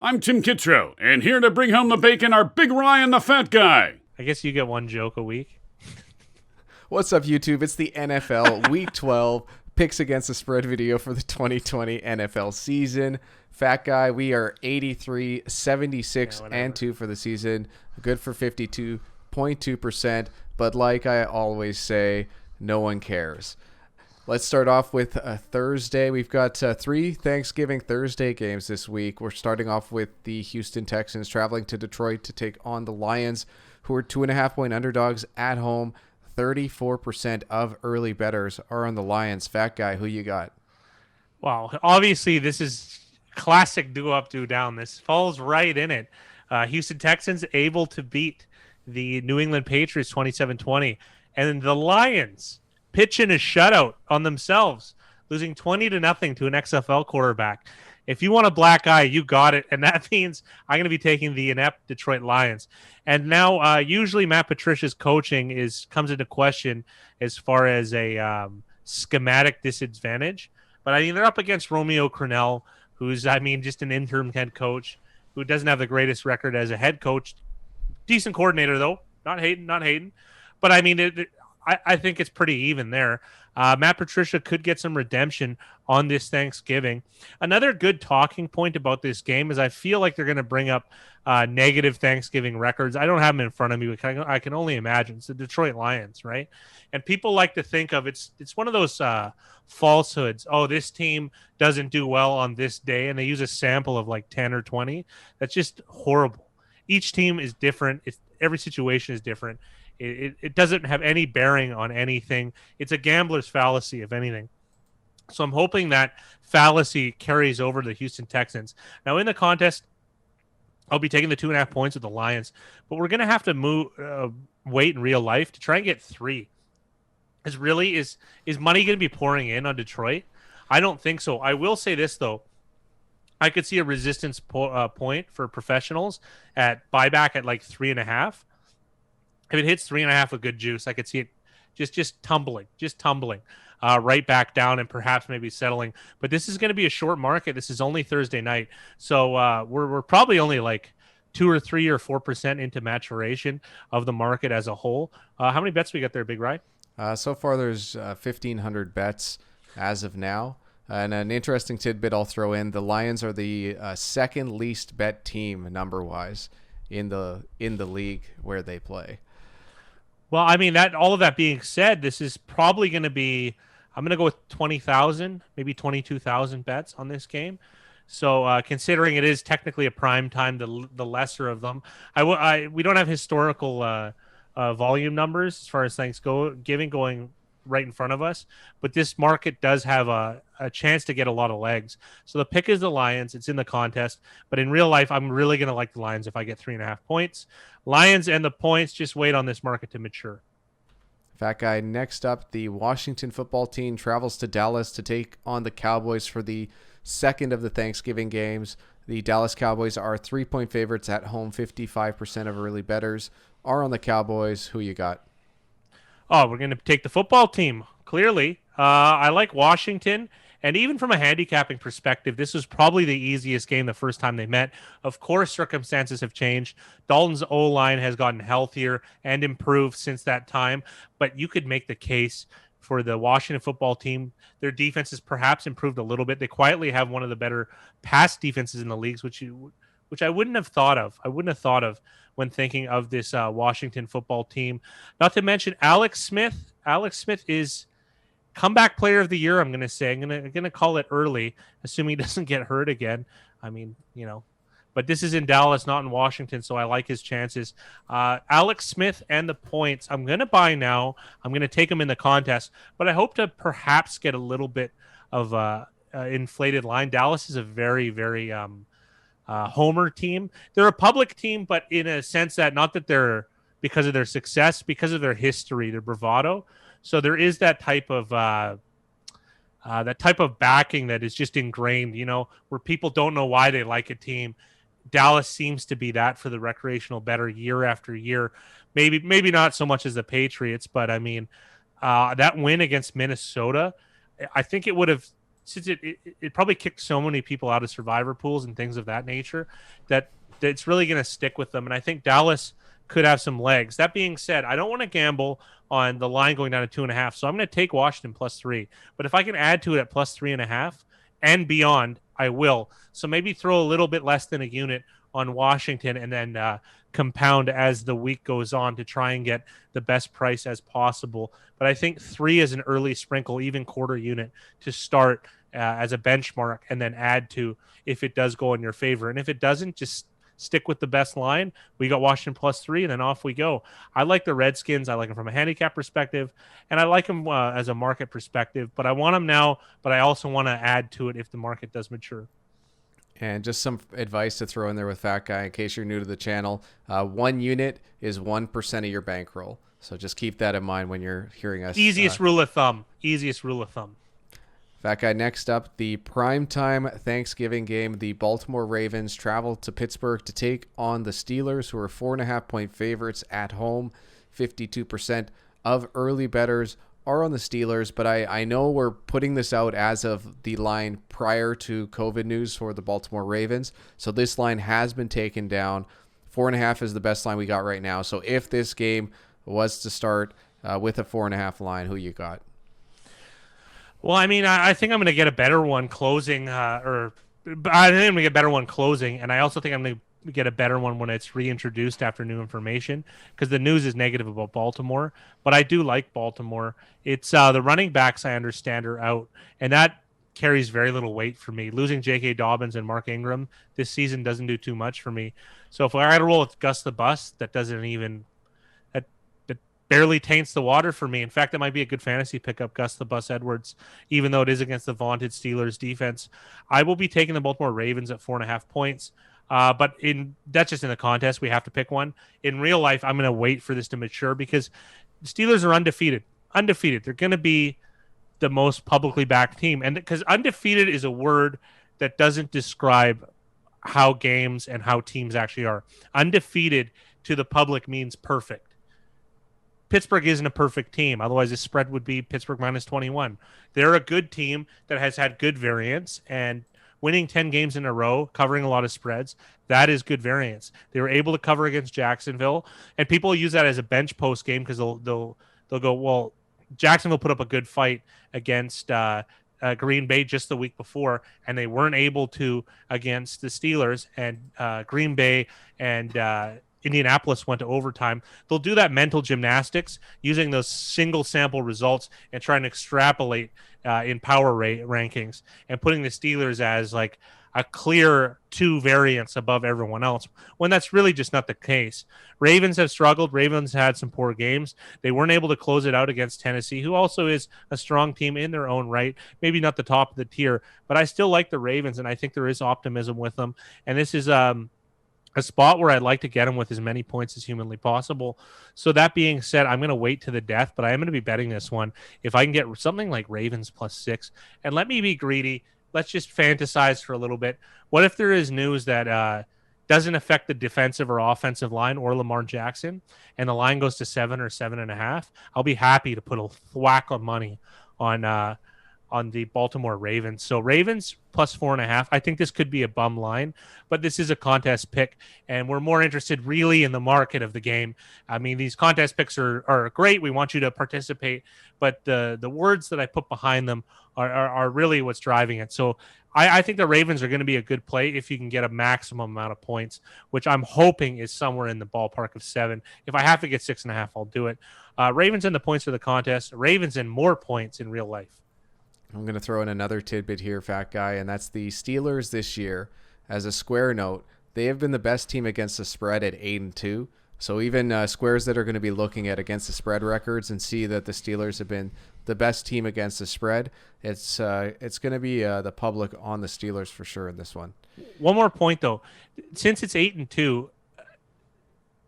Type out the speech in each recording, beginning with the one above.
I'm Tim Kittro, and here to bring home the bacon are Big Ryan the Fat Guy. I guess you get one joke a week. What's up, YouTube? It's the NFL Week 12 picks against the spread video for the 2020 NFL season. Fat Guy, we are 83, 76, and 2 for the season. Good for 52.2%. But like I always say, no one cares. Let's start off with Thursday. We've got 3 Thanksgiving Thursday games this week. We're starting off with the Houston Texans traveling to Detroit to take on the Lions, who are 2.5-point underdogs at home. 34% of early bettors are on the Lions. Fat Guy, who you got? Wow. Obviously, this is classic do up, do down. This falls right in it. Houston Texans able to beat the New England Patriots 27-20. And the Lions pitching a shutout on themselves, losing 20-0 to an XFL quarterback. If you want a black eye, you got it. And that means I'm going to be taking the inept Detroit Lions. And now usually Matt Patricia's coaching comes into question as far as a schematic disadvantage. But I mean, they're up against Romeo Crennel, who's, just an interim head coach who doesn't have the greatest record as a head coach. Decent coordinator, though. Not hating. But I mean, I think it's pretty even there. Matt Patricia could get some redemption on this Thanksgiving. Another good talking point about this game is I feel like they're going to bring up negative Thanksgiving records. I don't have them in front of me, but I can only imagine. It's the Detroit Lions, right? And people like to think of it's one of those falsehoods. Oh, this team doesn't do well on this day, and they use a sample of like 10 or 20. That's just horrible. Each team is different. Every situation is different. It doesn't have any bearing on anything. It's a gambler's fallacy, if anything. So I'm hoping that fallacy carries over to the Houston Texans. Now, in the contest, I'll be taking the 2.5 points with the Lions, but we're going to have to wait in real life to try and get 3. Is money going to be pouring in on Detroit? I don't think so. I will say this, though. I could see a resistance point for professionals at buyback at like 3.5. If it hits 3.5 with good juice, I could see it just tumbling right back down and perhaps maybe settling. But this is going to be a short market. This is only Thursday night, so we're probably only like 2 or 3 or 4% into maturation of the market as a whole. How many bets we got there, Big Ride? So far, there's 1,500 bets as of now. And an interesting tidbit I'll throw in: the Lions are the second least bet team number-wise in the league where they play. Well, I mean, all of that being said, this is probably going to be, I'm going to go with 20,000, maybe 22,000 bets on this game. So considering it is technically a prime time, the lesser of them, we don't have historical volume numbers as far as Thanksgiving going right in front of us, but this market does have a chance to get a lot of legs. So the pick is the Lions. It's in the contest, but in real life, I'm really going to like the Lions if I get 3.5 points. Lions and the points, just wait on this market to mature. Fat Guy, next up, the Washington football team travels to Dallas to take on the Cowboys for the second of the Thanksgiving games. The Dallas Cowboys are 3-point favorites at home. 55% of early bettors are on the Cowboys. Who you got? Oh, we're going to take the football team, clearly. I like Washington, and even from a handicapping perspective, this was probably the easiest game the first time they met. Of course, circumstances have changed. Dalton's O-line has gotten healthier and improved since that time, but you could make the case for the Washington football team. Their defense has perhaps improved a little bit. They quietly have one of the better pass defenses in the leagues, which I wouldn't have thought of. When thinking of this Washington football team. Not to mention Alex Smith. Alex Smith is comeback player of the year, I'm going to say. I'm going to call it early, assuming he doesn't get hurt again. I mean, but this is in Dallas, not in Washington, so I like his chances. Alex Smith and the points. I'm going to buy now. I'm going to take him in the contest, but I hope to perhaps get a little bit of inflated line. Dallas is a very, very homer team. They're a public team, but in a sense that not that they're because of their success, because of their history, their bravado. So there is that type of backing that is just ingrained, where people don't know why they like a team. Dallas seems to be that for the recreational bettor year after year. Maybe not so much as the Patriots, but I mean, that win against Minnesota, I think it would have since it probably kicked so many people out of survivor pools and things of that nature that it's really going to stick with them. And I think Dallas could have some legs. That being said, I don't want to gamble on the line going down to 2.5. So I'm going to take Washington +3. But if I can add to it at +3.5 and beyond, I will. So maybe throw a little bit less than a unit on Washington and then compound as the week goes on to try and get the best price as possible. But I think 3 is an early sprinkle, even quarter unit to start as a benchmark and then add to if it does go in your favor. And if it doesn't, just stick with the best line. We got Washington +3, and then off we go. I like the Redskins. I like them from a handicap perspective, and I like them as a market perspective. But I want them now, but I also want to add to it if the market does mature. And just some advice to throw in there with Fat Guy in case you're new to the channel. 1 unit is 1% of your bankroll. So just keep that in mind when you're hearing us. Easiest rule of thumb. Easiest rule of thumb. Fat Guy, next up, the primetime Thanksgiving game. The Baltimore Ravens travel to Pittsburgh to take on the Steelers, who are 4.5-point favorites at home. 52% of early bettors are on the Steelers, but I know we're putting this out as of the line prior to COVID news for the Baltimore Ravens. So this line has been taken down. 4.5 is the best line we got right now. So if this game was to start with a 4.5 line, who you got? Well, I mean, I think I'm going to get a better one closing, I think I'm going to get a better one closing, and I also think I'm going to get a better one when it's reintroduced after new information, because the news is negative about Baltimore, but I do like Baltimore. It's the running backs I understand are out, and that carries very little weight for me. Losing J.K. Dobbins and Mark Ingram this season doesn't do too much for me. So if I had to roll with Gus the Bus, that doesn't even barely taints the water for me. In fact, it might be a good fantasy pickup, Gus the Bus Edwards, even though it is against the vaunted Steelers defense. I will be taking the Baltimore Ravens at 4.5 points. But that's just in the contest. We have to pick one. In real life, I'm going to wait for this to mature because the Steelers are undefeated. They're going to be the most publicly backed team. And because undefeated is a word that doesn't describe how games and how teams actually are. Undefeated to the public means perfect. Pittsburgh isn't a perfect team. Otherwise, this spread would be Pittsburgh -21. They're a good team that has had good variance, and winning 10 games in a row, covering a lot of spreads, that is good variance. They were able to cover against Jacksonville, and people use that as a bench post game because they'll go, well, Jacksonville put up a good fight against Green Bay just the week before, and they weren't able to against the Steelers, and Green Bay and Indianapolis went to overtime. They'll do that mental gymnastics using those single sample results and trying to extrapolate in power rankings and putting the Steelers as like a clear 2 variance above everyone else when that's really just not the case. Ravens have struggled. Ravens had some poor games. They weren't able to close it out against Tennessee, who also is a strong team in their own right. Maybe not the top of the tier, but I still like the Ravens, and I think there is optimism with them. And this is a spot where I'd like to get them with as many points as humanly possible. So that being said, I'm going to wait to the death, but I am going to be betting this one. If I can get something like Ravens +6, and let me be greedy, let's just fantasize for a little bit. What if there is news that doesn't affect the defensive or offensive line or Lamar Jackson, and the line goes to 7 or 7.5? I'll be happy to put a whack of money on the Baltimore Ravens. So Ravens +4.5. I think this could be a bum line, but this is a contest pick, and we're more interested really in the market of the game. I mean, these contest picks are great. We want you to participate, but the words that I put behind them are really what's driving it. So I think the Ravens are going to be a good play if you can get a maximum amount of points, which I'm hoping is somewhere in the ballpark of 7. If I have to get 6.5, I'll do it. Ravens in the points for the contest. Ravens in more points in real life. I'm going to throw in another tidbit here, Fat Guy, and that's the Steelers this year. As a square note, they have been the best team against the spread at 8-2. So even squares that are going to be looking at against the spread records and see that the Steelers have been the best team against the spread, it's going to be the public on the Steelers for sure in this one. One more point, though. Since it's 8-2,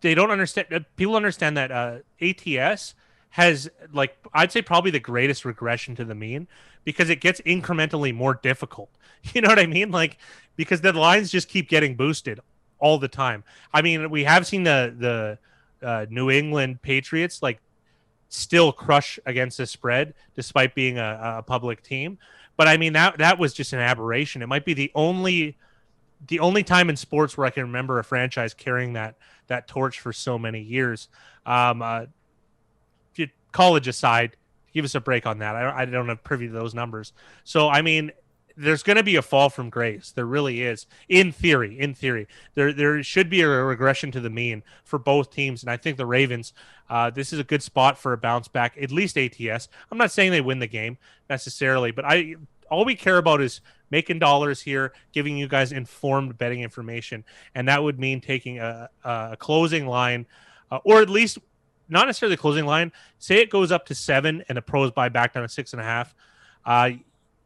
they don't understand. People understand that ATS has, like, I'd say probably the greatest regression to the mean, because it gets incrementally more difficult. You know what I mean? Like, because the lines just keep getting boosted all the time. I mean, we have seen the New England Patriots like still crush against the spread despite being a public team. But I mean, that was just an aberration. It might be the only time in sports where I can remember a franchise carrying that torch for so many years. College aside, give us a break on that. I don't have privy to those numbers. So, I mean, there's going to be a fall from grace. There really is. In theory, there should be a regression to the mean for both teams. And I think the Ravens, this is a good spot for a bounce back, at least ATS. I'm not saying they win the game necessarily, but all we care about is making dollars here, giving you guys informed betting information. And that would mean taking a closing line, or at least not necessarily the closing line. Say it goes up to 7 and the pros buy back down to 6.5.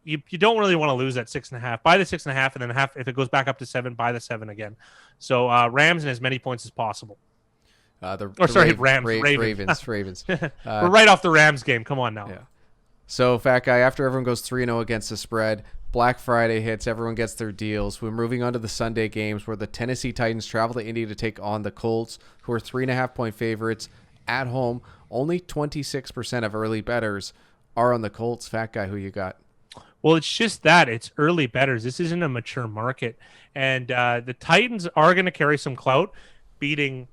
You don't really want to lose that 6.5. Buy the 6.5, and then if it goes back up to 7, buy the 7 again. So Rams and as many points as possible. Ravens. Ravens. We're right off the Rams game. Come on now. Yeah. So, Fat Guy, after everyone goes 3-0 against the spread, Black Friday hits, everyone gets their deals. We're moving on to the Sunday games where the Tennessee Titans travel to Indy to take on the Colts, who are 3.5-point favorites at home. Only 26% of early bettors are on the Colts. Fat Guy, who you got? Well, it's just that. It's early bettors. This isn't a mature market. And the Titans are going to carry some clout, beating,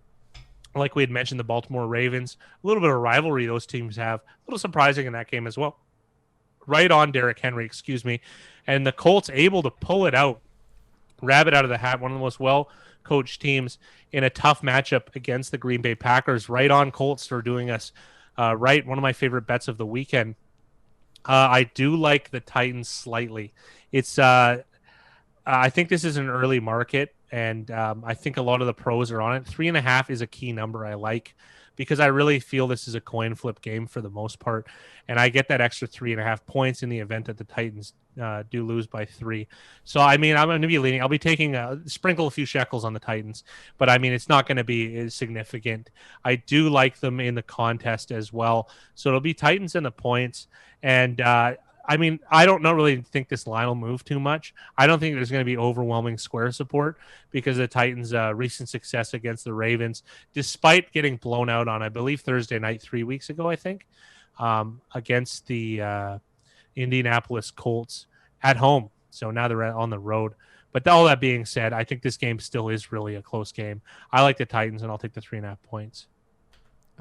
like we had mentioned, the Baltimore Ravens. A little bit of rivalry those teams have. A little surprising in that game as well. Right on Derrick Henry, And the Colts able to pull it out, rabbit out of the hat, one of the most well-coached teams in a tough matchup against the Green Bay Packers. Right on Colts for doing us right. One of my favorite bets of the weekend. I do like the Titans slightly. It's I think this is an early market, and I think a lot of the pros are on it. 3.5 is a key number I like, because I really feel this is a coin flip game for the most part, and I get that extra 3.5 points in the event that the Titans do lose by 3. So, I mean, I'm going to be leaning. I'll be taking sprinkle a few shekels on the Titans, but I mean, it's not going to be as significant. I do like them in the contest as well. So it'll be Titans and the points. And I mean, I don't really think this line will move too much. I don't think there's going to be overwhelming square support because of the Titans' recent success against the Ravens, despite getting blown out on, I believe, Thursday night 3 weeks ago, I think, against the Indianapolis Colts at home. So now they're on the road. But all that being said, I think this game still is really a close game. I like the Titans, and I'll take the 3.5 points.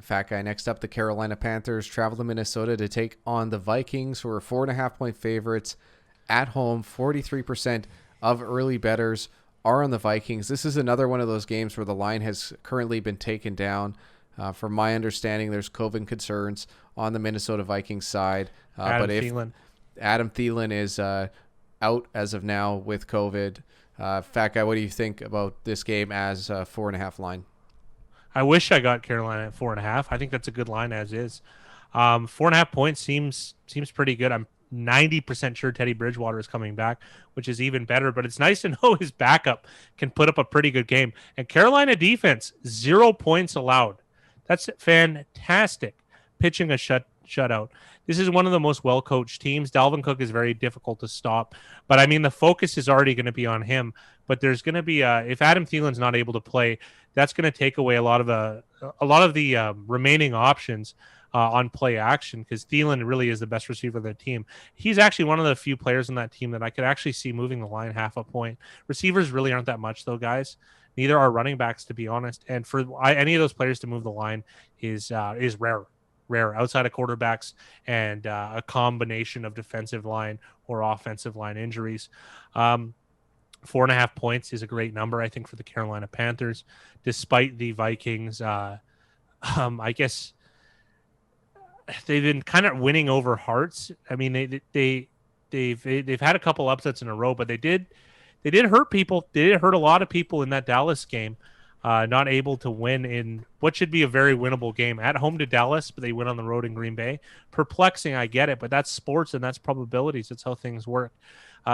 Fat Guy. Next up, the Carolina Panthers travel to Minnesota to take on the Vikings, who are 4.5-point favorites at home. 43% of early bettors are on the Vikings. This is another one of those games where the line has currently been taken down. From my understanding, there's COVID concerns on the Minnesota Vikings side. Adam Thielen is out as of now with COVID. Fat Guy, what do you think about this game as a 4.5 line? I wish I got Carolina at 4.5. I think that's a good line as is. 4.5 points seems pretty good. I'm 90% sure Teddy Bridgewater is coming back, which is even better. But it's nice to know his backup can put up a pretty good game. And Carolina defense, 0 points allowed. That's fantastic. Pitching a shutout. This is one of the most well-coached teams. Dalvin Cook is very difficult to stop. But, I mean, the focus is already going to be on him. But there's going to be if Adam Thielen's not able to play, that's going to take away a lot of the remaining options on play action, because Thielen really is the best receiver of the team. He's actually one of the few players on that team that I could actually see moving the line half a point. Receivers really aren't that much, though, guys. Neither are running backs, to be honest. And for any of those players to move the line is rare outside of quarterbacks and a combination of defensive line or offensive line injuries. 4.5 points is a great number, I think, for the Carolina Panthers, despite the Vikings. I guess they've been kind of winning over hearts. I mean, they've had a couple upsets in a row, but they did hurt people. They did hurt a lot of people in that Dallas game. Not able to win in what should be a very winnable game at home to Dallas, but they went on the road in Green Bay. Perplexing, I get it, but that's sports and that's probabilities. That's how things work.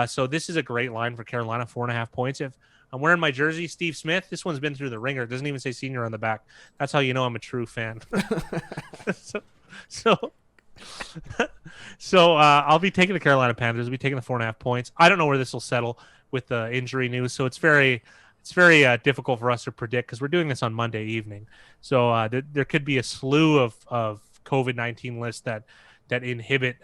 So this is a great line for Carolina, 4.5 points. If I'm wearing my jersey, Steve Smith, this one's been through the ringer. It doesn't even say senior on the back. That's how you know I'm a true fan. So I'll be taking the Carolina Panthers. I'll be taking the 4.5 points. I don't know where this will settle with the injury news, so it's very difficult for us to predict because we're doing this on Monday evening. So there could be a slew of COVID-19 lists that inhibit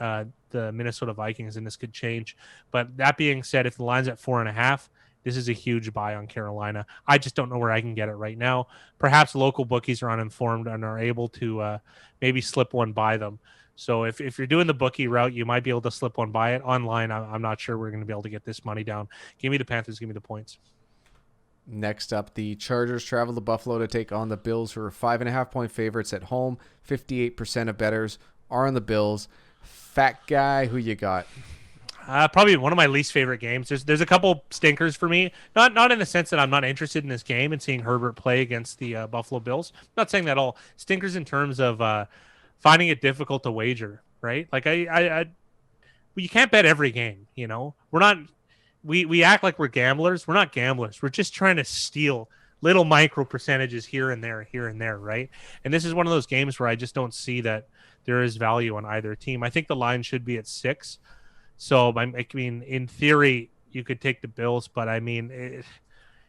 the Minnesota Vikings, and this could change. But that being said, if the line's at 4.5, this is a huge buy on Carolina. I just don't know where I can get it right now. Perhaps local bookies are uninformed and are able to maybe slip one by them. So if you're doing the bookie route, you might be able to slip one by it. Online, I'm not sure we're going to be able to get this money down. Give me the Panthers. Give me the points. Next up, the Chargers travel to Buffalo to take on the Bills, who are 5.5-point favorites at home. 58% of bettors are on the Bills. Fat guy, who you got? Probably one of my least favorite games. There's a couple stinkers for me. Not in the sense that I'm not interested in this game and seeing Herbert play against the Buffalo Bills. I'm not saying that at all. Stinkers in terms of finding it difficult to wager, right? Like you can't bet every game. You know, we're not. We act like we're gamblers. We're not gamblers. We're just trying to steal little micro percentages here and there, right? And this is one of those games where I just don't see that there is value on either team. I think the line should be at 6. So, I mean, in theory, you could take the Bills, but I mean,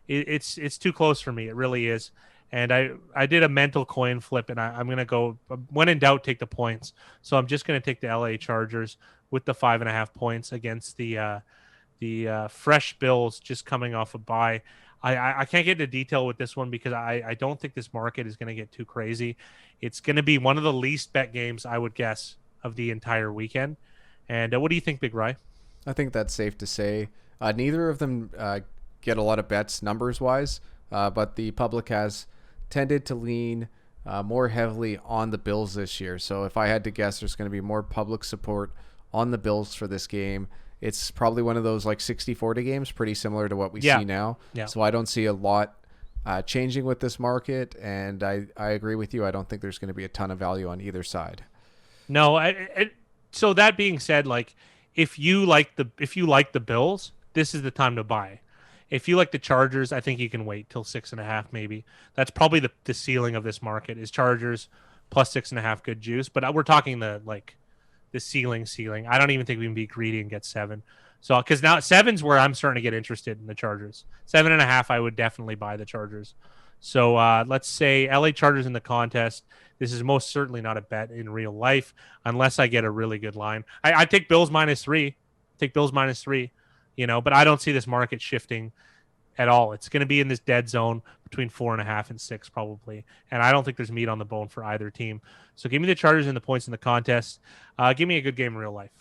it's too close for me. It really is. And I did a mental coin flip, and I'm going to go, when in doubt, take the points. So I'm just going to take the LA Chargers with the 5.5 points against the fresh Bills just coming off a bye. I can't get into detail with this one because I don't think this market is going to get too crazy. It's going to be one of the least bet games, I would guess, of the entire weekend. And what do you think, Big Rye? I think that's safe to say. Neither of them get a lot of bets numbers-wise, but the public has tended to lean more heavily on the Bills this year. So if I had to guess, there's going to be more public support on the Bills for this game. It's probably one of those like 60-40 games, pretty similar to what we see now. Yeah. So I don't see a lot changing with this market, and I agree with you. I don't think there's going to be a ton of value on either side. No, so that being said, like if you like the Bills, this is the time to buy. If you like the Chargers, I think you can wait till 6.5 maybe. That's probably the ceiling of this market is Chargers plus 6.5 good juice. But we're talking the ceiling. I don't even think we can be greedy and get 7. So because now 7's where I'm starting to get interested in the Chargers. 7.5, I would definitely buy the Chargers. So let's say LA Chargers in the contest. This is most certainly not a bet in real life unless I get a really good line. I take Bills -3. Take Bills -3, but I don't see this market shifting at all. It's going to be in this dead zone between 4.5 and 6 probably. And I don't think there's meat on the bone for either team. So give me the Chargers and the points in the contest. Give me a good game in real life.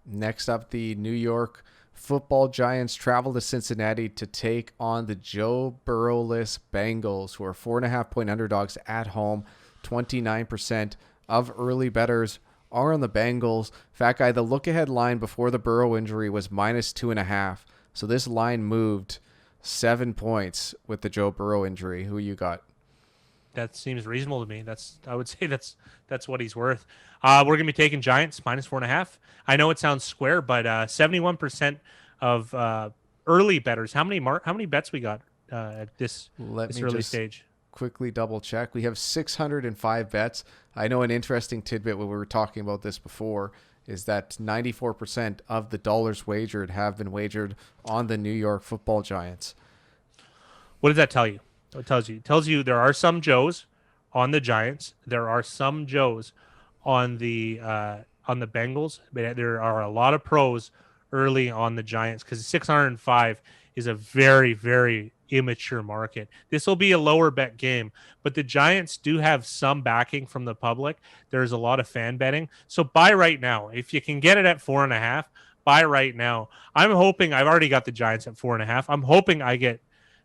Next up, the New York Football Giants travel to Cincinnati to take on the Joe Burrow-less Bengals, who are 4.5-point underdogs at home. 29% of early bettors are on the Bengals. Fat guy, the look-ahead line before the Burrow injury was -2.5. So this line moved 7 points with the Joe Burrow injury. Who you got? That seems reasonable to me. I would say that's what he's worth. We're going to be taking Giants -4.5. I know it sounds square, but 71% of early bettors. How many bets we got at this early stage? Quickly double check. We have 605 bets. I know an interesting tidbit when we were talking about this before is that 94% of the dollars wagered have been wagered on the New York Football Giants. What does that tell you? It tells you there are some Joes on the Giants. There are some Joes on the Bengals. But there are a lot of pros early on the Giants because 605 is a very, very immature market. This will be a lower bet game, but the Giants do have some backing from the public. There's a lot of fan betting. So buy right now. If you can get it at 4.5, buy right now. I'm hoping I've already got the Giants at 4.5. I'm hoping I get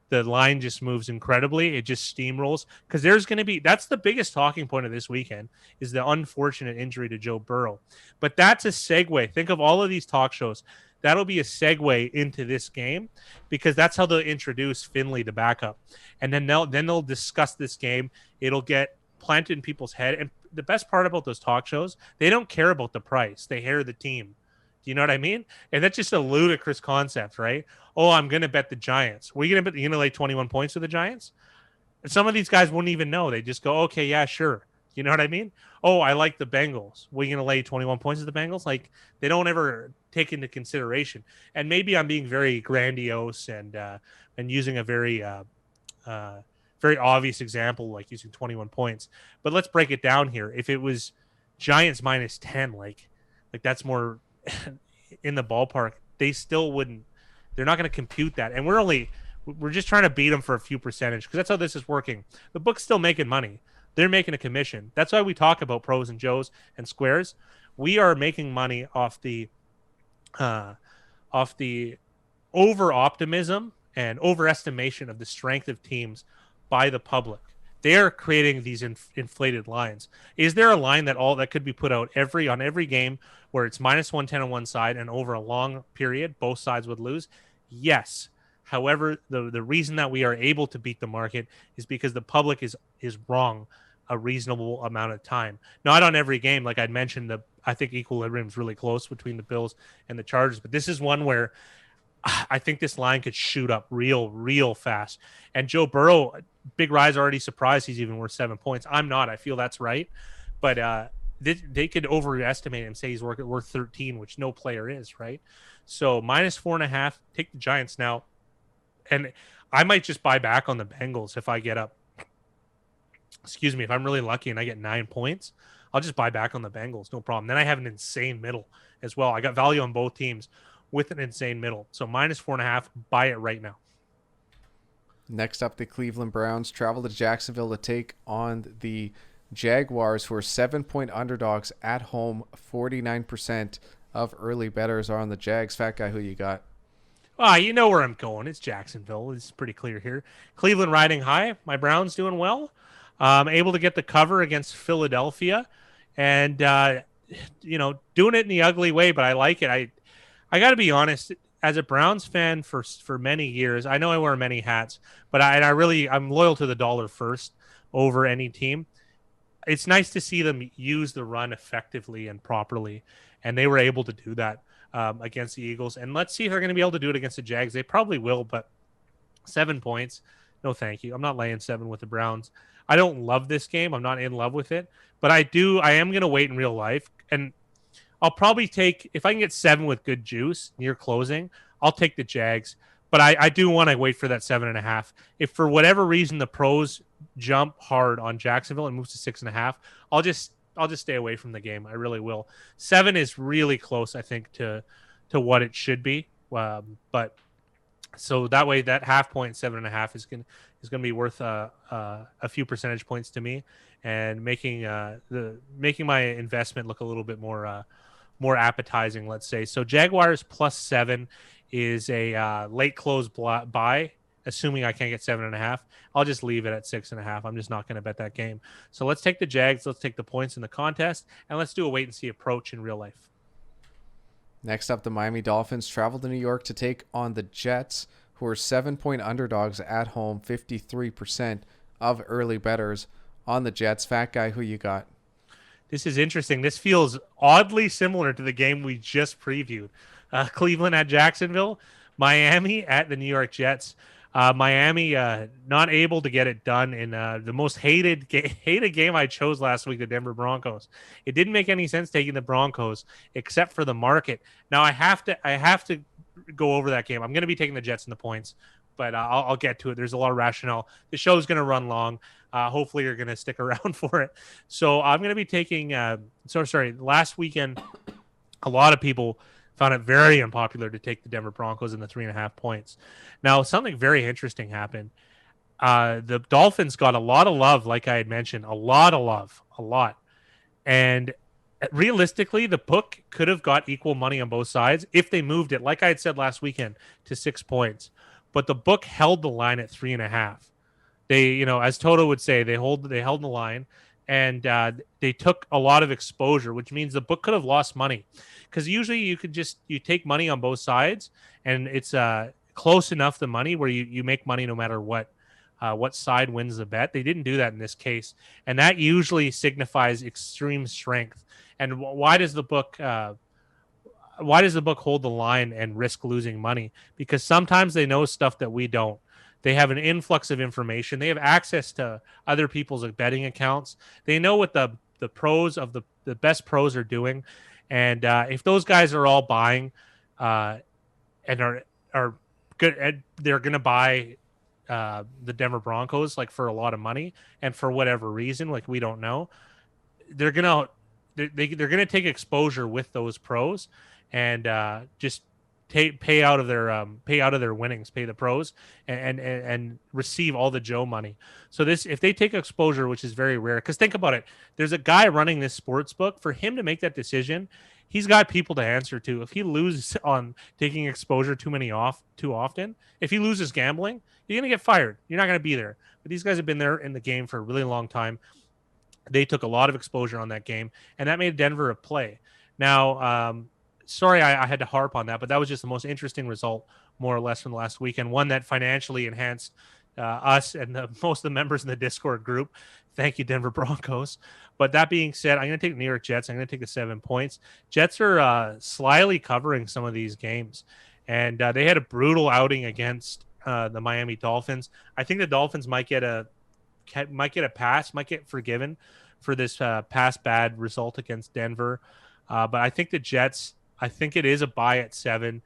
the line just moves incredibly. It just steamrolls because there's going to be, that's the biggest talking point of this weekend is the unfortunate injury to Joe Burrow. But that's a segue. Think of all of these talk shows. That'll be a segue into this game because that's how they'll introduce Finley, the backup. And then they'll discuss this game. It'll get planted in people's head. And the best part about those talk shows, they don't care about the price. They hear the team. Do you know what I mean? And that's just a ludicrous concept, right? Oh, I'm going to bet the Giants. You're going to lay 21 points for the Giants? And some of these guys wouldn't even know. They just go, okay, yeah, sure. You know what I mean? Oh, I like the Bengals. We're going to lay 21 points to the Bengals? Like, they don't ever take into consideration. And maybe I'm being very grandiose and using a very very obvious example, like using 21 points. But let's break it down here. If it was Giants -10, like like that's more in the ballpark, they still wouldn't. They're not going to compute that, and we're just trying to beat them for a few percentage because that's how this is working. The book's still making money. They're making a commission. That's why we talk about pros and Joes and squares. We are making money off the over optimism and overestimation of the strength of teams by the public. They are creating these inflated lines. Is there a line that could be put out on every game where it's -110 on one side and over a long period both sides would lose? Yes. However, the reason that we are able to beat the market is because the public is wrong a reasonable amount of time. Not on every game, like I'd mentioned. I think equilibrium is really close between the Bills and the Chargers, but this is one where I think this line could shoot up real fast. And Joe Burrow, Big Rye's already surprised he's even worth 7 points. I'm not. I feel that's right, but they could overestimate him, say he's worth 13, which no player is, right? So -4.5. Take the Giants now. And I might just buy back on the Bengals if I get up. Excuse me, if I'm really lucky and I get 9 points, I'll just buy back on the Bengals, no problem. Then I have an insane middle as well. I got value on both teams with an insane middle. So -4.5, buy it right now. Next up, the Cleveland Browns travel to Jacksonville to take on the Jaguars, who are 7-point underdogs at home. 49% of early bettors are on the Jags. Fat guy, who you got? You know where I'm going. It's Jacksonville. It's pretty clear here. Cleveland riding high. My Browns doing well. Able to get the cover against Philadelphia. And, doing it in the ugly way, but I like it. I got to be honest. As a Browns fan for many years, I know I wear many hats, but I'm loyal to the dollar first over any team. It's nice to see them use the run effectively and properly, and they were able to do that against the Eagles. And let's see if they're going to be able to do it against the Jags. They probably will, but 7 points, no thank you. I'm not laying 7 with the Browns. I don't love this game. I'm not in love with it, but I am going to wait in real life, and I'll probably take, if I can get 7 with good juice near closing, I'll take the Jags. But I do want to wait for that 7.5. If for whatever reason the pros jump hard on Jacksonville and moves to 6.5, I'll just stay away from the game. I really will. 7 is really close, I think, to what it should be. But so that way, that half point 7.5 is going to be worth a few percentage points to me, and making my investment look a little bit more appetizing, let's say. So Jaguars +7 is a late close buy, assuming I can't get 7.5. I'll just leave it at 6.5. I'm just not going to bet that game. So let's take the Jags. Let's take the points in the contest, and let's do a wait and see approach in real life. Next up, the Miami Dolphins travel to New York to take on the Jets, who are 7-point underdogs at home. 53% of early bettors on the Jets. Fat guy, who you got? This is interesting. This feels oddly similar to the game we just previewed. Cleveland at Jacksonville, Miami at the New York Jets. Miami not able to get it done in the most hated game I chose last week, the Denver Broncos. It didn't make any sense taking the Broncos except for the market. Now I have to go over that game. I'm going to be taking the Jets in the points, but I'll get to it. There's a lot of rationale. The show's going to run long. Hopefully you're going to stick around for it. So I'm going to be taking last weekend, a lot of people found it very unpopular to take the Denver Broncos in the 3.5 points. Now, something very interesting happened. The Dolphins got a lot of love, like I had mentioned, a lot. And realistically, the book could have got equal money on both sides if they moved it, like I had said last weekend, to 6 points. But the book held the line at 3.5. They, as Toto would say, they held the line, and they took a lot of exposure, which means the book could have lost money. Because usually you take money on both sides, and it's close enough the money where you make money no matter what side wins the bet. They didn't do that in this case, and that usually signifies extreme strength. And why does the book hold the line and risk losing money? Because sometimes they know stuff that we don't. They have an influx of information. They have access to other people's betting accounts. They know what the pros of the best pros are doing. And if those guys are all buying and are good, they're going to buy the Denver Broncos like for a lot of money, and for whatever reason, like we don't know, they're going to they're going to take exposure with those pros, and just pay out of their winnings, pay the pros, and receive all the Joe money. So if they take exposure, which is very rare, because think about it, there's a guy running this sports book. For him to make that decision, he's got people to answer to. If he loses on taking exposure too often, if he loses gambling, you're gonna get fired. You're not gonna be there. But these guys have been there in the game for a really long time. They took a lot of exposure on that game, and that made Denver a play. Now, sorry I had to harp on that, but that was just the most interesting result, more or less, from the last weekend. One that financially enhanced us and most of the members in the Discord group. Thank you, Denver Broncos. But that being said, I'm going to take the New York Jets. I'm going to take the 7 points. Jets are slyly covering some of these games, and they had a brutal outing against the Miami Dolphins. I think the Dolphins might get a pass, might get forgiven for this past bad result against Denver. But I think the Jets, I think it is a buy at 7.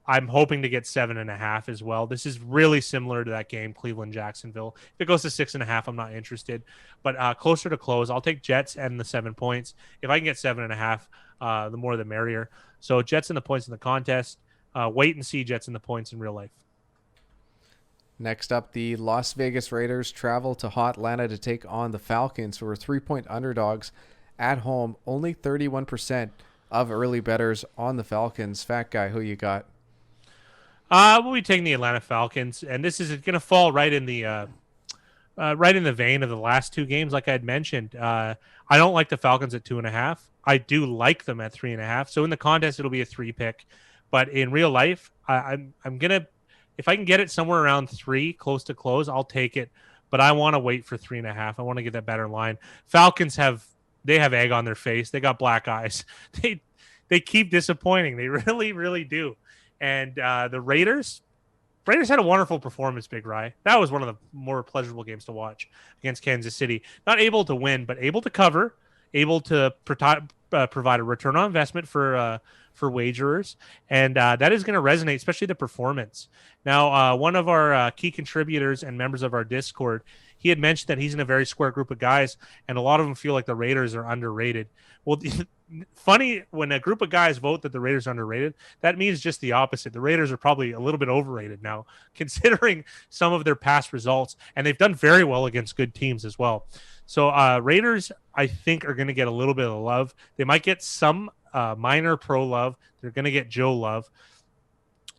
I'm hoping to get 7.5 as well. This is really similar to that game, Cleveland-Jacksonville. If it goes to 6.5, I'm not interested. But closer to close, I'll take Jets and the 7 points. If I can get 7.5, the more the merrier. So Jets and the points in the contest. Wait and see Jets and the points in real life. Next up, the Las Vegas Raiders travel to hot Atlanta to take on the Falcons, who are 3-point underdogs at home. Only 31% of early bettors on the Falcons. Fat guy, who you got? We'll be taking the Atlanta Falcons, and this is going to fall right in the vein of the last two games, like I had mentioned. I don't like the Falcons at 2.5. I do like them at 3.5. So in the contest, it'll be a 3 pick, but in real life, I'm gonna, if I can get it somewhere around 3, close to close, I'll take it. But I want to wait for 3.5. I want to get that better line. Falcons have egg on their face. They got black eyes. They keep disappointing. They really, really do. And the Raiders had a wonderful performance, Big Rye. That was one of the more pleasurable games to watch against Kansas City. Not able to win, but able to cover, able to provide a return on investment for wagerers. And that is going to resonate, especially the performance. Now, one of our key contributors and members of our Discord, he had mentioned that he's in a very square group of guys, and a lot of them feel like the Raiders are underrated. Well, funny, when a group of guys vote that the Raiders are underrated, that means just the opposite. The Raiders are probably a little bit overrated now, considering some of their past results, and they've done very well against good teams as well. So Raiders, I think, are going to get a little bit of love. They might get some minor pro love. They're going to get Joe love.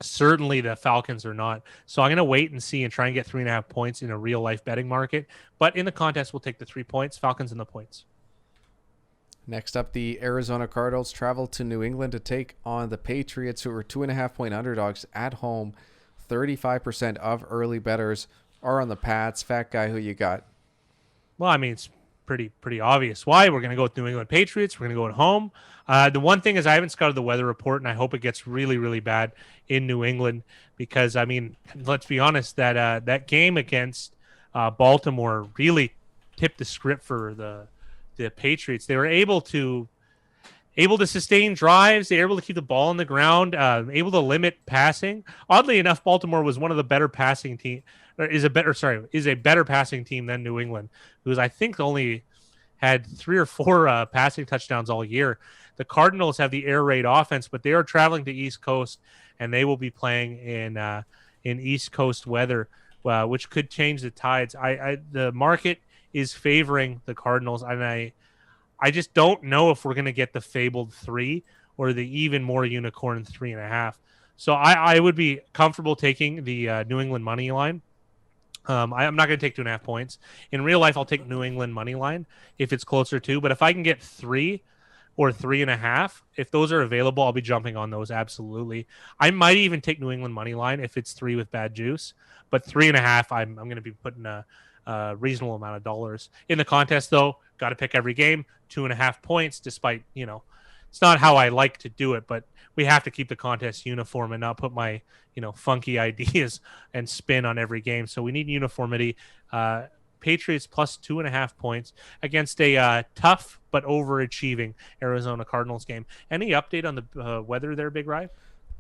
Certainly the Falcons are not. So I'm going to wait and see and try and get 3.5 points in a real life betting market. But in the contest, we'll take the 3 points. Falcons and the points. Next up, the Arizona Cardinals travel to New England to take on the Patriots, who are 2.5-point underdogs at home. 35% of early bettors are on the Pats. Fat guy, who you got? Well, I mean, it's pretty obvious why. We're going to go with New England Patriots. We're going to go at home. The one thing is I haven't scouted the weather report, and I hope it gets really, really bad in New England because, I mean, let's be honest, that game against Baltimore really tipped the script for the Patriots. They were able to sustain drives. They were able to keep the ball on the ground, able to limit passing. Oddly enough, Baltimore was one of the better passing team. Is a better passing team than New England, who's I think only had 3 or 4 passing touchdowns all year. The Cardinals have the air raid offense, but they are traveling to East Coast, and they will be playing in East Coast weather, which could change the tides. The market is favoring the Cardinals, and I just don't know if we're going to get the fabled 3 or the even more unicorn 3.5. So I would be comfortable taking the New England money line. I'm not going to take 2.5 points. In real life, I'll take New England money line if it's closer to. But if I can get 3 or 3.5, if those are available, I'll be jumping on those. Absolutely. I might even take New England money line if it's 3 with bad juice. But 3.5, I'm going to be putting a reasonable amount of dollars in the contest. Though, got to pick every game. 2.5 points, despite it's not how I like to do it, but we have to keep the contest uniform and not put my, funky ideas and spin on every game. So we need uniformity. Patriots plus 2.5 points against a tough but overachieving Arizona Cardinals game. Any update on the weather there, Big Rye?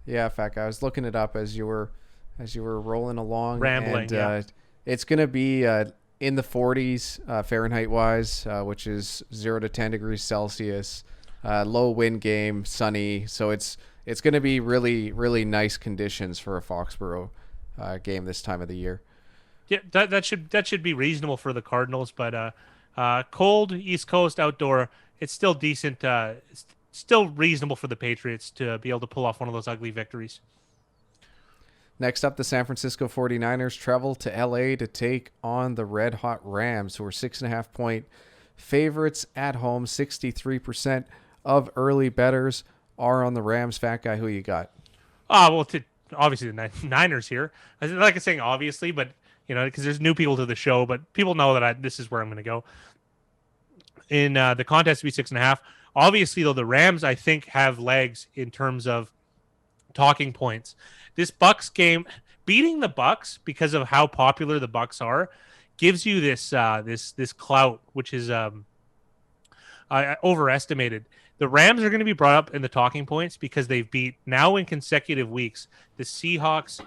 Yeah, Fat Guy. I was looking it up as you were rolling along. Rambling, and, it's going to be in the 40s Fahrenheit wise, which is 0 to 10 degrees Celsius. Low wind game, sunny. So it's going to be really, really nice conditions for a Foxborough game this time of the year. Yeah, that should be reasonable for the Cardinals, but cold East Coast outdoor, it's still decent. It's still reasonable for the Patriots to be able to pull off one of those ugly victories. Next up, the San Francisco 49ers travel to LA to take on the Red Hot Rams, who are 6.5-point favorites at home. 63% of early bettors are on the Rams. Fat guy, who you got? Obviously the Niners here. I like saying obviously, but because there's new people to the show, but people know that this is where I'm going to go. In the contest to be 6.5. Obviously, though, the Rams I think have legs in terms of talking points. This Bucs game, beating the Bucs because of how popular the Bucs are, gives you this clout, which is overestimated. The Rams are going to be brought up in the talking points because they've beat now in consecutive weeks the Seahawks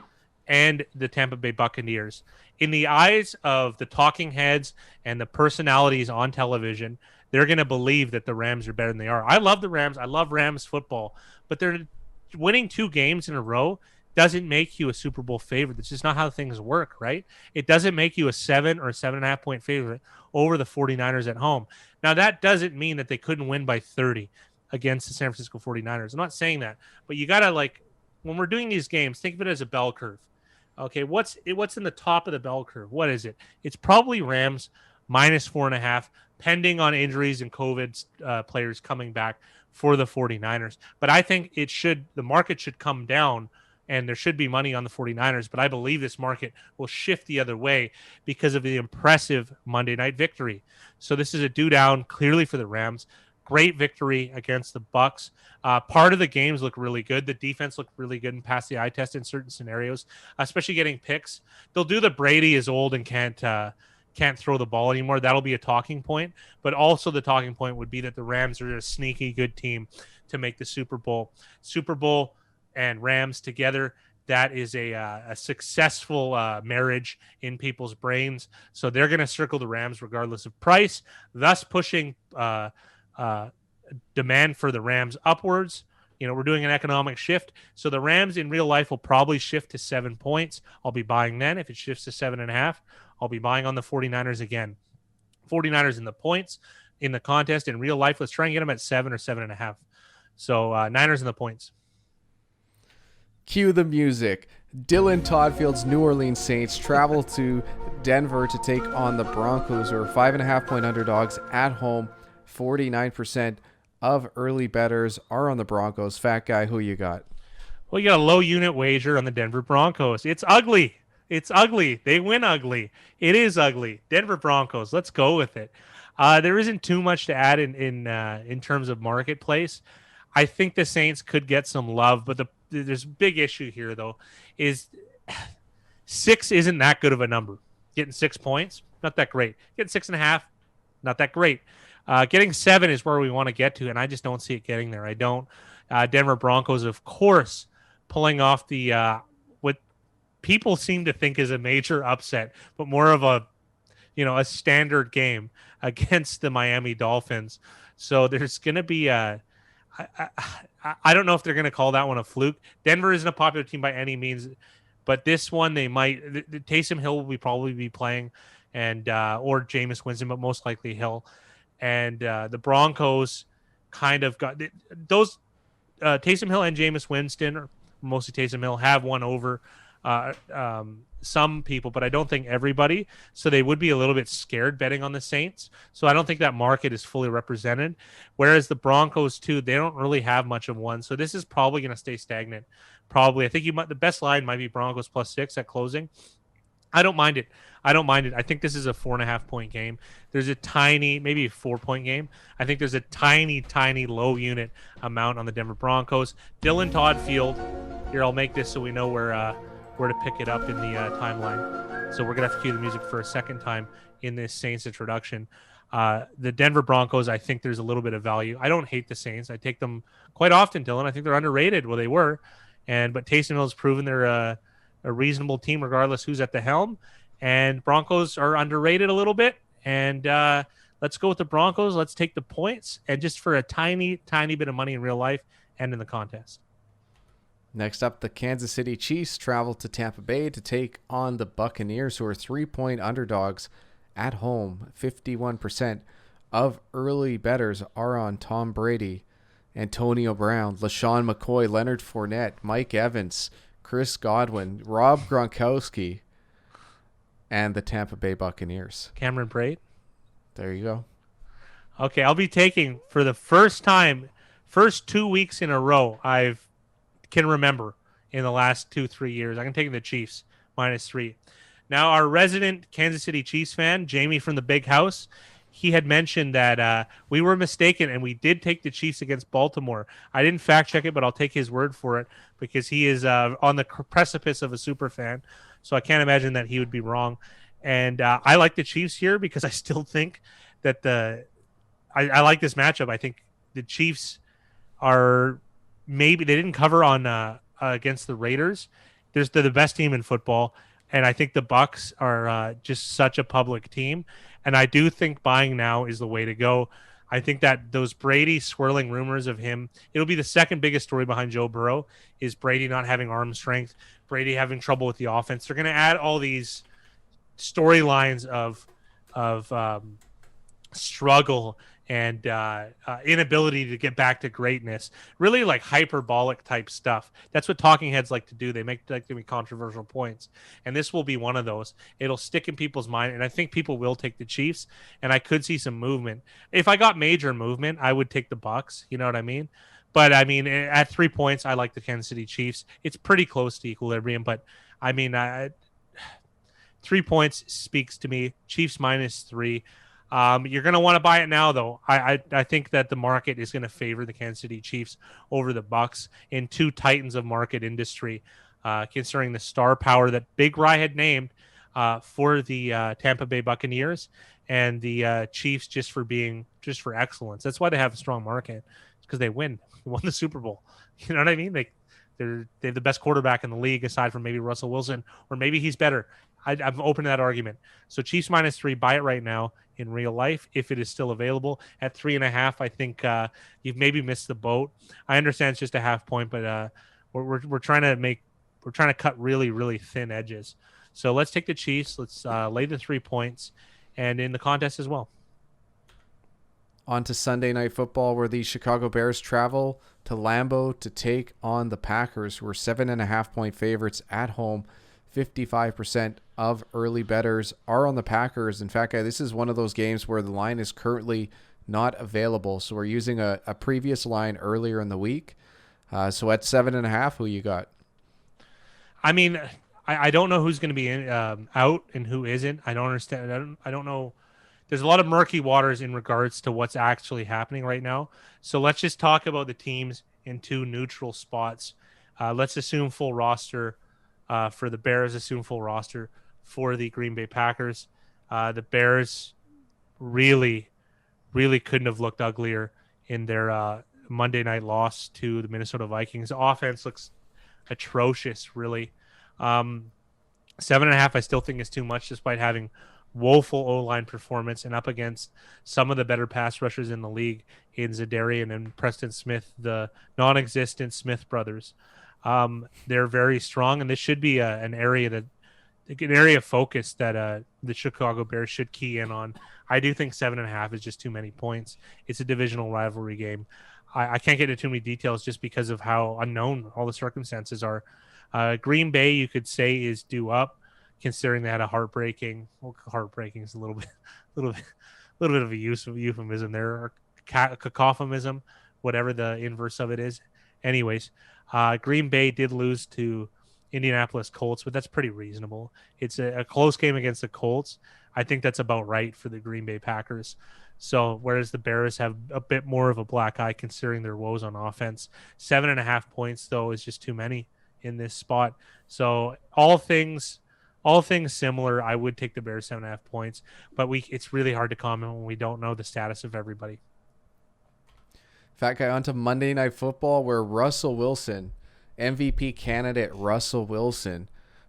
and the Tampa Bay Buccaneers. In the eyes of the talking heads and the personalities on television, they're going to believe that the Rams are better than they are. I love the Rams. I love Rams football, but they're winning 2 games in a row doesn't make you a Super Bowl favorite. That's just not how things work, right? It doesn't make you a 7 or 7.5 point favorite over the 49ers at home. Now, that doesn't mean that they couldn't win by 30 against the San Francisco 49ers. I'm not saying that, but you got to, when we're doing these games, think of it as a bell curve. Okay, what's in the top of the bell curve? What is it? It's probably Rams minus 4.5, pending on injuries and COVID players coming back for the 49ers. But I think the market should come down and there should be money on the 49ers. But I believe this market will shift the other way because of the impressive Monday night victory. So this is a due down clearly for the Rams. Great victory against the Bucs. Part of the games look really good. The defense looked really good and passed the eye test in certain scenarios, especially getting picks. They'll do the Brady is old and can't throw the ball anymore. That'll be a talking point. But also the talking point would be that the Rams are a sneaky good team to make the Super Bowl. Super Bowl and Rams together, that is a successful marriage in people's brains. So they're going to circle the Rams regardless of price, thus pushing demand for the Rams upwards. We're doing an economic shift. So the Rams in real life will probably shift to 7 points. I'll be buying then. If it shifts to 7.5, I'll be buying on the 49ers again. 49ers in the points in the contest. In real life, let's try and get them at 7 or 7.5. So Niners in the points. Cue the music. Dylan Toddfield's New Orleans Saints travel to Denver to take on the Broncos, who are 5.5-point underdogs at home. 49% of early bettors are on the Broncos. Fat guy, who you got? Well, you got a low unit wager on the Denver Broncos. It's ugly. It's ugly. They win ugly. It is ugly. Denver Broncos. Let's go with it. There isn't too much to add in terms of marketplace. I think the Saints could get some love, but there's a big issue here, though, is 6 isn't that good of a number. Getting 6 points, not that great. Getting 6.5, not that great. Getting 7 is where we want to get to, and I just don't see it getting there. I don't. Denver Broncos, of course, pulling off the what people seem to think is a major upset, but more of a standard game against the Miami Dolphins. So there's going to be I don't know if they're going to call that one a fluke. Denver isn't a popular team by any means, but this one they might. Taysom Hill will probably be playing, and or Jameis Winston, but most likely Hill. And the Broncos kind of got those. Taysom Hill and Jameis Winston, or mostly Taysom Hill, have won over some people, but I don't think everybody. So they would be a little bit scared betting on the Saints. So I don't think that market is fully represented. Whereas the Broncos, too, they don't really have much of one. So this is probably going to stay stagnant. Probably. I think the best line might be Broncos +6 at closing. I don't mind it. I think this is a 4.5-point game. There's a tiny, maybe a 4-point game. I think there's a tiny, tiny low unit amount on the Denver Broncos. Dylan Toddfield. Here, I'll make this so we know where to pick it up in the timeline. So we're going to have to cue the music for a second time in this Saints introduction. The Denver Broncos, I think there's a little bit of value. I don't hate the Saints. I take them quite often, Dylan. I think they're underrated. Well, they were. But Taysom Hill has proven they're a reasonable team regardless who's at the helm. And Broncos are underrated a little bit. And let's go with the Broncos. Let's take the points. And just for a tiny, tiny bit of money in real life, end in the contest. Next up, the Kansas City Chiefs travel to Tampa Bay to take on the Buccaneers, who are 3-point underdogs at home. 51% of early bettors are on Tom Brady, Antonio Brown, LaShawn McCoy, Leonard Fournette, Mike Evans, Chris Godwin, Rob Gronkowski, and the Tampa Bay Buccaneers. Cameron Brate. There you go. Okay, I'll be taking, for the first 2 weeks in a row, can remember in the last 2-3 years, I'm taking the Chiefs -3. Now, our resident Kansas City Chiefs fan, Jamie from the Big House, he had mentioned that we were mistaken, and we did take the Chiefs against Baltimore. I didn't fact check it, but I'll take his word for it because he is on the precipice of a super fan. So I can't imagine that he would be wrong. And I like the Chiefs here because I still think that I like this matchup. I think the Chiefs are maybe they didn't cover on against the Raiders. They're the best team in football. And I think the Bucs are just such a public team. And I do think buying now is the way to go. I think that those Brady swirling rumors of him, it'll be the second biggest story behind Joe Burrow, is Brady not having arm strength, Brady having trouble with the offense. They're going to add all these storylines of struggle and inability to get back to greatness, really like hyperbolic type stuff. That's what talking heads like to do. They make controversial points, and this will be one of those. It'll stick in people's mind, and I think people will take the Chiefs, and I could see some movement. If I got major movement, I would take the Bucs. You know what I mean? But I mean, at 3 points, I like the Kansas City Chiefs. It's pretty close to equilibrium, but I mean, 3 points speaks to me. Chiefs -3. You're going to want to buy it now, though. I think that the market is going to favor the Kansas City Chiefs over the Bucs in two titans of market industry, considering the star power that Big Rye had named for the Tampa Bay Buccaneers and the Chiefs just for excellence. That's why they have a strong market. It's because they won the Super Bowl. You know what I mean? They have the best quarterback in the league aside from maybe Russell Wilson, or maybe he's better. I'm open to that argument. So Chiefs -3, buy it right now in real life if it is still available. At 3.5, I think you've maybe missed the boat. I understand it's just a half point, but we're trying to cut really, really thin edges. So let's take the Chiefs. Let's lay the 3 points, and in the contest as well. On to Sunday Night Football, where the Chicago Bears travel to Lambeau to take on the Packers, who are 7.5-point favorites at home. 55% of early bettors are on the Packers. In fact, this is one of those games where the line is currently not available. So we're using a previous line earlier in the week. So at 7.5, who you got? I mean, I don't know who's going to be out and who isn't. I don't understand. I don't know. There's a lot of murky waters in regards to what's actually happening right now. So let's just talk about the teams in two neutral spots. Let's assume full roster. For the Bears, assume full roster for the Green Bay Packers. The Bears really, really couldn't have looked uglier in their Monday night loss to the Minnesota Vikings. The offense looks atrocious, really. 7.5, I still think is too much, despite having woeful O-line performance and up against some of the better pass rushers in the league in Zadarian and Preston Smith, the non-existent Smith brothers. They're very strong, and this should be an area of focus that the Chicago Bears should key in on. I do think 7.5 is just too many points. It's a divisional rivalry game. I can't get into too many details just because of how unknown all the circumstances are. Green Bay, you could say, is due up, considering they had a heartbreaking is a little bit of a euphemism there, or cacophonism, whatever the inverse of it is. Anyways. Green Bay did lose to Indianapolis Colts, but that's pretty reasonable. It's a close game against the Colts. I think that's about right for the Green Bay Packers. So whereas the Bears have a bit more of a black eye considering their woes on offense, 7.5 points though is just too many in this spot. So all things similar, I would take the Bears 7.5 points, but it's really hard to comment when we don't know the status of everybody. Fat Guy, on to Monday Night Football, where Russell Wilson, MVP candidate Russell Wilson,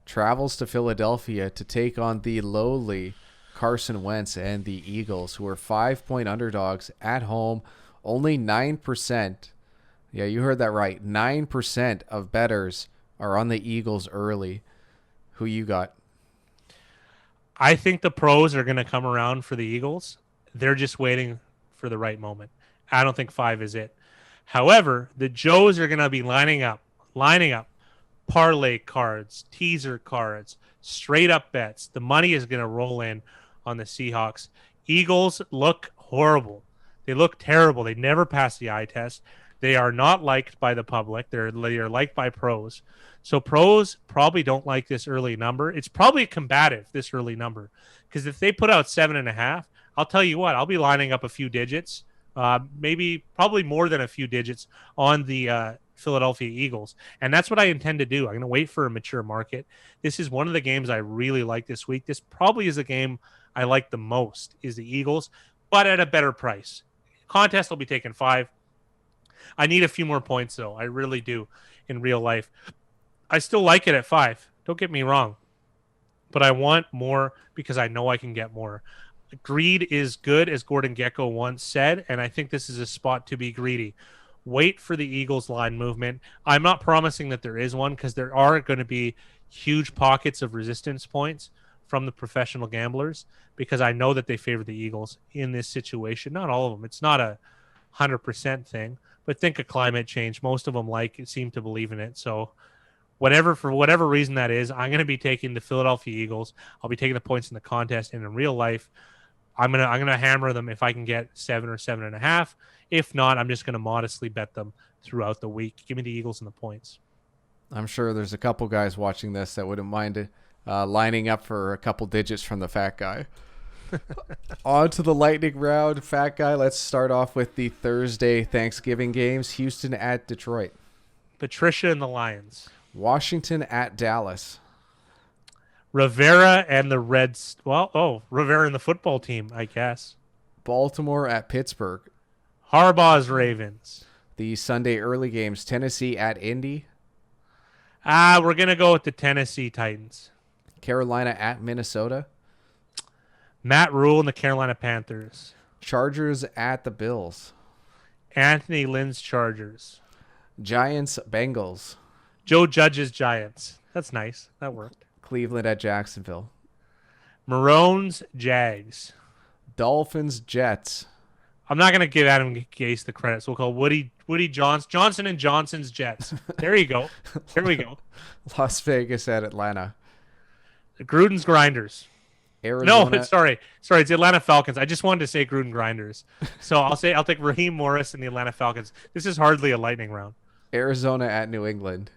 travels to Philadelphia to take on the lowly Carson Wentz and the Eagles, who are 5-point underdogs at home. Only 9%. Yeah, you heard that right. 9% of bettors are on the Eagles early. Who you got? I think the pros are going to come around for the Eagles. They're just waiting for the right moment. I don't think 5 is it. However, the Joes are going to be lining up parlay cards, teaser cards, straight up bets. The money is going to roll in on the Seahawks. Eagles look horrible. They look terrible. They never pass the eye test. They are not liked by the public. They are liked by pros. So pros probably don't like this early number. It's probably combative, this early number, because if they put out 7.5, I'll tell you what, I'll be lining up a few digits, probably more than a few digits on the Philadelphia Eagles. And that's what I intend to do. I'm going to wait for a mature market. This is one of the games I really like this week. This probably is a game I like the most, is the Eagles, but at a better price. Contest will be taking 5. I need a few more points, though. I really do in real life. I still like it at 5. Don't get me wrong. But I want more because I know I can get more. Greed is good, as Gordon Gekko once said, and I think this is a spot to be greedy. Wait for the Eagles line movement. I'm not promising that there is one because there are going to be huge pockets of resistance points from the professional gamblers because I know that they favor the Eagles in this situation. Not all of them. It's not a 100% thing, but think of climate change. Most of them seem to believe in it. So for whatever reason that is, I'm going to be taking the Philadelphia Eagles. I'll be taking the points in the contest, and in real life, I'm gonna hammer them if I can get 7 or 7.5. If not, I'm just gonna modestly bet them throughout the week. Give me the Eagles and the points. I'm sure there's a couple guys watching this that wouldn't mind lining up for a couple digits from the fat guy. On to the lightning round, fat guy. Let's start off with the Thursday Thanksgiving games. Houston at Detroit. Patricia and the Lions. Washington at Dallas. Rivera and the Reds. Rivera and the football team, I guess. Baltimore at Pittsburgh. Harbaugh's Ravens. The Sunday early games, Tennessee at Indy. We're going to go with the Tennessee Titans. Carolina at Minnesota. Matt Rule and the Carolina Panthers. Chargers at the Bills. Anthony Lynn's Chargers. Giants Bengals. Joe Judge's Giants. That's nice. That worked. Cleveland at Jacksonville. Maroons Jags. Dolphins Jets. I'm not going to give Adam Gase the credit, so we'll call Woody Johnson and Johnson's Jets. There you go. There we go. Las Vegas at Atlanta. Gruden's Grinders. Arizona. No, sorry. It's the Atlanta Falcons. I just wanted to say Gruden Grinders. So I'll take Raheem Morris and the Atlanta Falcons. This is hardly a lightning round. Arizona at New England.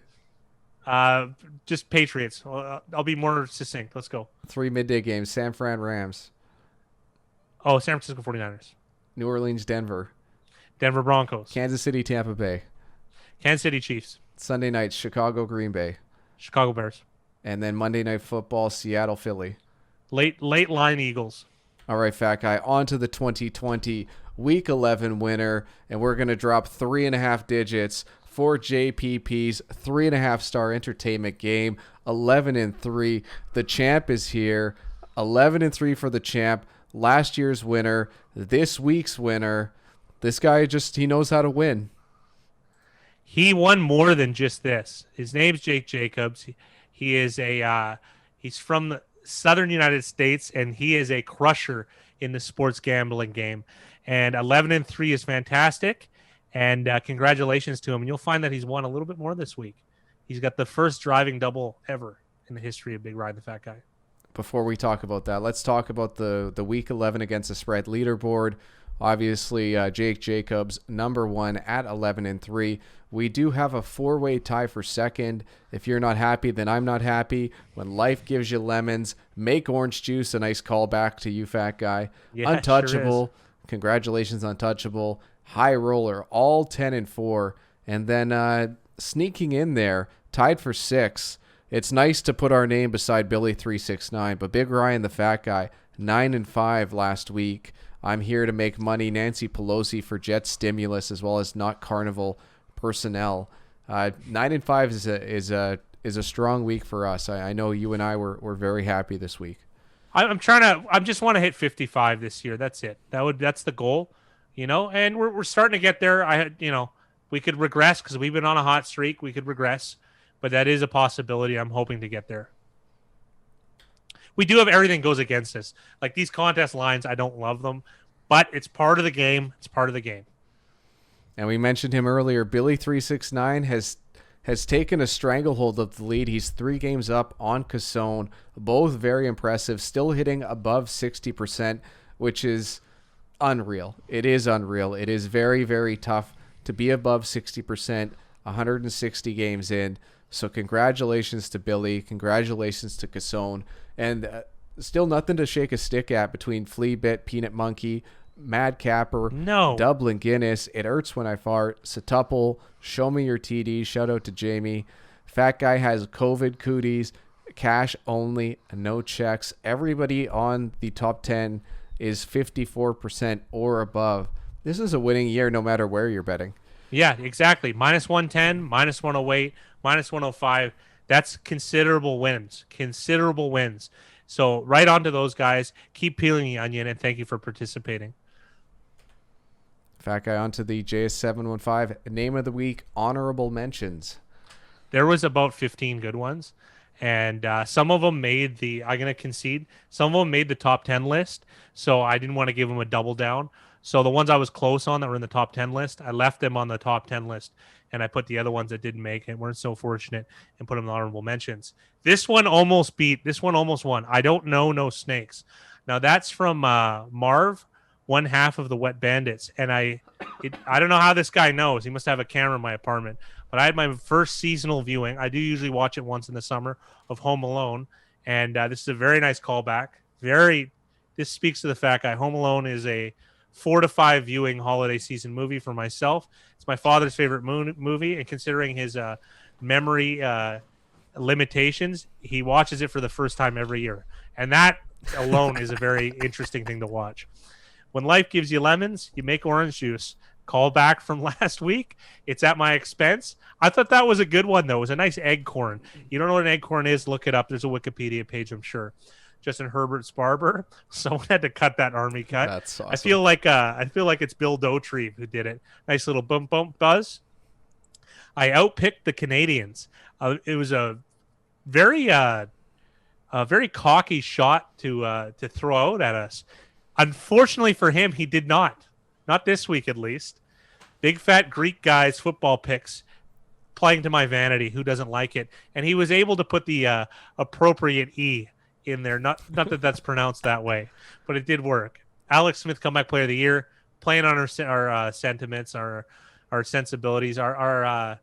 Just Patriots. I'll be more succinct. Let's go. 3 midday games. San Fran Rams. Oh, San Francisco 49ers. New Orleans Denver. Denver Broncos. Kansas City Tampa Bay. Kansas City Chiefs. Sunday night Chicago Green Bay. Chicago Bears. And then Monday Night Football Seattle Philly. Late line Eagles. All right, fat guy. On to the 2020 Week 11 winner, and we're going to drop 3.5 digits for JPP's 3.5-star entertainment game. 11-3. The champ is here. 11-3 for the champ. Last year's winner. This week's winner. This guy he knows how to win. He won more than just this. His name's Jake Jacobs. He is he's from the Southern United States, and he is a crusher in the sports gambling game. And 11-3 is fantastic. And congratulations to him. And you'll find that he's won a little bit more this week. He's got the first driving double ever in the history of Big Ride the Fat Guy. Before we talk about that, let's talk about the Week 11 against the spread leaderboard. Obviously, Jake Jacobs, number 1 at 11-3. We do have a 4-way tie for second. If you're not happy, then I'm not happy. When life gives you lemons, make orange juice. A nice callback to you, fat guy. Yeah, Untouchable. Sure is. Congratulations, Untouchable. High roller, all 10-4. And then sneaking in there, tied for 6. It's nice to put our name beside Billy 369, but Big Ryan, the fat guy, 9-5 last week. I'm here to make money. Nancy Pelosi for jet stimulus as well as not carnival personnel. 9-5 is a is a strong week for us. I know you and I were very happy this week. I just want to hit 55 this year. That's it. That's the goal, and we're starting to get there. We could regress because we've been on a hot streak. We could regress, but that is a possibility. I'm hoping to get there. We do have everything goes against us. Like these contest lines, I don't love them, but it's part of the game. It's part of the game. And we mentioned him earlier. Billy369 has taken a stranglehold of the lead. He's 3 games up on Cassone. Both very impressive. Still hitting above 60%, which is unreal. It is unreal. It is very, very tough to be above 60%, 160 games in. So congratulations to Billy. Congratulations to Cassone. And still nothing to shake a stick at between Fleabit, Peanut Monkey, Mad Capper, Dublin Guinness, It Hurts When I Fart, Satuple, Show Me Your TD, shout out to Jamie. Fat Guy has COVID cooties, cash only, no checks. Everybody on the top 10 is 54% or above. This is a winning year no matter where you're betting. Yeah, exactly. Minus 110, minus 108, minus 105. That's considerable wins. Considerable wins. So right on to those guys. Keep peeling the onion, and thank you for participating. Fat Guy onto the JS715. Name of the week, honorable mentions. There was about 15 good ones, and some of them made I'm going to concede, some of them made the top 10 list, so I didn't want to give them a double down. So the ones I was close on that were in the top 10 list, I left them on the top 10 list, and I put the other ones that didn't make it, weren't so fortunate, and put them in the honorable mentions. This one almost won. I don't know no snakes. Now that's from Marv, one half of the Wet Bandits, and I don't know how this guy knows. He must have a camera in my apartment. But I had my first seasonal viewing. I do usually watch it once in the summer of Home Alone, and this is a very nice callback. This speaks to the Fat Guy. Home Alone is a 4 to 5 viewing holiday season movie for myself. It's my father's favorite movie, and considering his memory limitations, he watches it for the first time every year, and that alone is a very interesting thing to watch. When life gives you lemons, you make orange juice. Call back from last week. It's at my expense. I thought that was a good one, though. It was a nice egg corn. You don't know what an egg corn is? Look it up. There's a Wikipedia page, I'm sure. Justin Herbert Sparber. Someone had to cut that army cut. That's awesome. I feel like it's Bill Dauterive who did it. Nice little bump buzz. I outpicked the Canadians. It was a very cocky shot to throw out at us. Unfortunately for him, he did not. Not this week, at least. Big fat Greek guys football picks playing to my vanity. Who doesn't like it? And he was able to put the appropriate E in there. Not that that's pronounced that way, but it did work. Alex Smith, comeback player of the year, playing on our sentiments, our sensibilities, our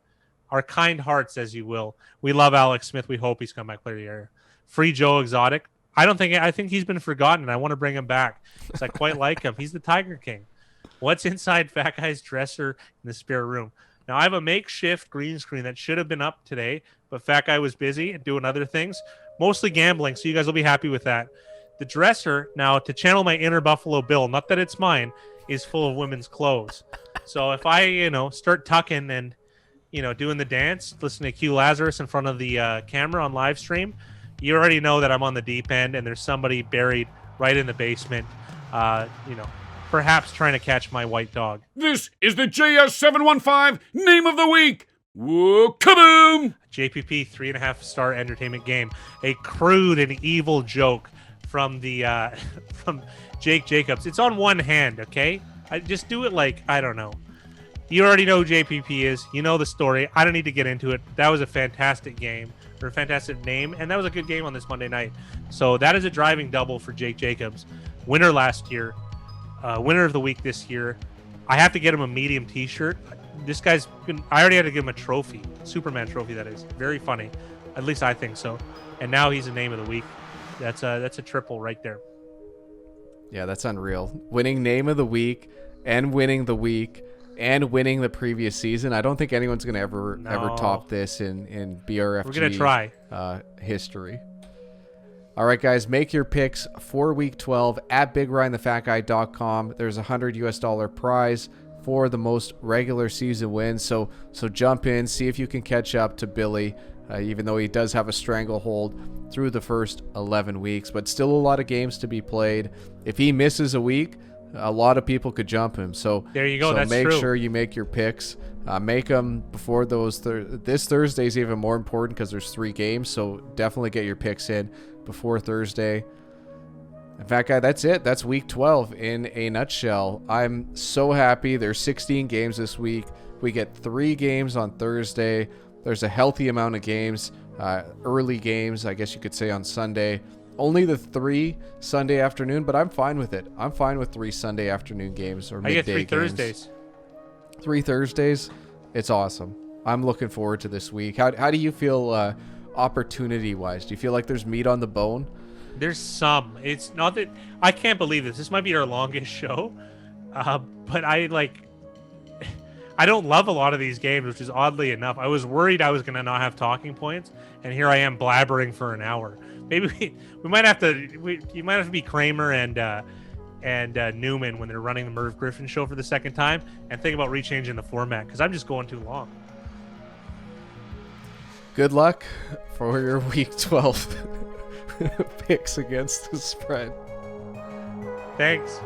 kind hearts, as you will. We love Alex Smith. We hope he's comeback player of the year. Free Joe Exotic. I think he's been forgotten. I want to bring him back because I quite like him. He's the Tiger King. What's inside Fat Guy's dresser in the spare room? Now, I have a makeshift green screen that should have been up today, but Fat Guy was busy and doing other things, mostly gambling, so you guys will be happy with that. The dresser, now, to channel my inner Buffalo Bill, not that it's mine, is full of women's clothes. So if I, start tucking and, doing the dance, listening to Q Lazarus in front of the camera on live stream, you already know that I'm on the deep end and there's somebody buried right in the basement, perhaps trying to catch my white dog. This is the JS715 Name of the Week. Whoa, kaboom! JPP 3.5-star entertainment game. A crude and evil joke from from Jake Jacobs. It's on one hand, okay? I just do it like, I don't know. You already know who JPP is. You know the story. I don't need to get into it. That was a fantastic game. Or a fantastic name, and that was a good game on this Monday night. So that is a driving double for Jake Jacobs. Winner last year, winner of the week this year. I have to get him a medium t-shirt. This guy's I already had to give him a trophy, Superman trophy, that is. Very funny. At least I think so. And now he's a name of the week. That's a triple right there. Yeah, that's unreal. Winning name of the week and winning the week and winning the previous season. I don't think anyone's going to ever top this in BRFG. We're going to try. History. All right, guys, make your picks for Week 12 at BigRyanTheFatGuy.com. There's a $100 prize for the most regular season wins. So jump in, see if you can catch up to Billy. even though he does have a stranglehold through the first 11 weeks. But still a lot of games to be played. If he misses a week, a lot of people could jump him. So there you go. So That's make true. sure you make your picks. Make them before those. This Thursday is even more important because there's 3 games. So definitely get your picks in before Thursday. In fact, guy, that's it. That's week 12 in a nutshell. I'm so happy. There's 16 games this week. We get 3 games on Thursday. There's a healthy amount of games, early games, I guess you could say, on Sunday. Only the 3 Sunday afternoon, but I'm fine with it. I'm fine with 3 Sunday afternoon games or midday games. I get 3 Thursdays. 3 Thursdays. It's awesome. I'm looking forward to this week. How do you feel opportunity-wise? Do you feel like there's meat on the bone? There's some. It's not that I can't believe this. This might be our longest show, but I don't love a lot of these games, which is oddly enough. I was worried I was going to not have talking points, and here I am blabbering for an hour. Maybe we might have to. You might have to be Kramer and Newman when they're running the Merv Griffin show for the second time, and think about rechanging the format because I'm just going too long. Good luck for your week 12 picks against the spread. Thanks.